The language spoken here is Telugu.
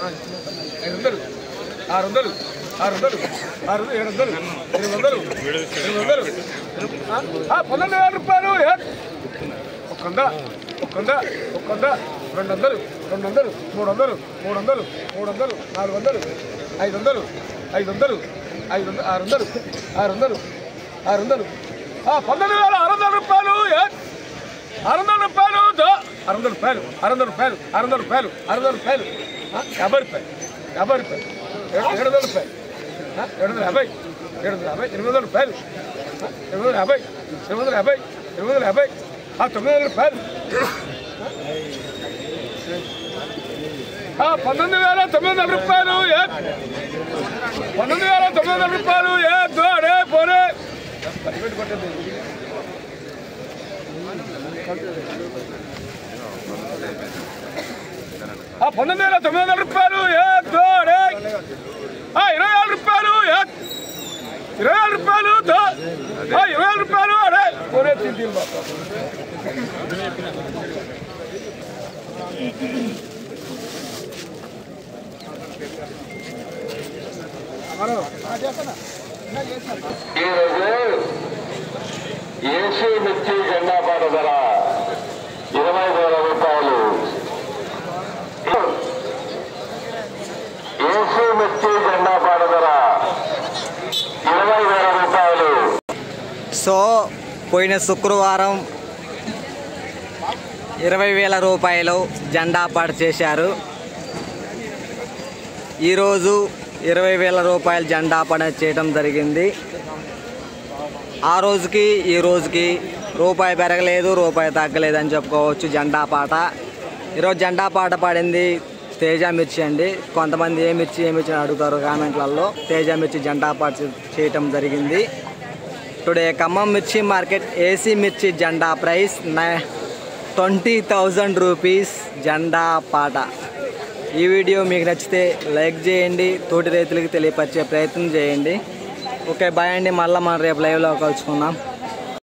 500 600 600 700 800 12000 రూపాయలు. ఒక్క 200 200 300 300 300 400 500 500 500 600 600 12600 రూపాయలు. 600 రూపాయలు 600 రూపాయలు 600 రూపాయలు 600 రూపాయలు 600 రూపాయలు 50 రూపాయలు 50 రూపాయలు 700 రూపాయలు 750 800 రూపాయలు 850 850 850 900 రూపాయలు 19900 రూపాయలు 19900 రూపాయలు. దోడే పోరే 19900 రూపాయలు. దోడే 20000 రూపాయలు 20000 రూపాయలు 20000 రూపాయలు. అడే పోరే తిండి ఈరోజు ఏసీ మిర్చి జెండా పాట ధర 20000 రూపాయలు. ఏసీ మిర్చి జెండా పాట ధర 20000 రూపాయలు. సో పోయిన శుక్రవారం 20000 రూపాయలు జెండా పాట చేశారు. ఈరోజు 20000 రూపాయలు జెండా పాట చేయడం జరిగింది. ఆ రోజుకి ఈ రోజుకి రూపాయి పెరగలేదు, రూపాయి తగ్గలేదు అని చెప్పుకోవచ్చు. జెండా పాట ఈరోజు జెండా పాట పాడింది తేజ మిర్చి అండి. కొంతమంది ఏ మిర్చి అని అడుగుతారు కామెంట్లలో. తేజ మిర్చి జెండా పాట చేయటం జరిగింది. టుడే ఖమ్మం మిర్చి మార్కెట్ ఏసీ మిర్చి జెండా ప్రైస్ 20,000 రూపీస్ జెండా పాట. ఈ వీడియో మీకు నచ్చితే లైక్ చేయండి, తోటి రైతులకు తెలియపరిచే ప్రయత్నం చేయండి. ఓకే బాయ్ అండి. మళ్ళీ మనం రేపు లైవ్లో కలుసుకుందాం.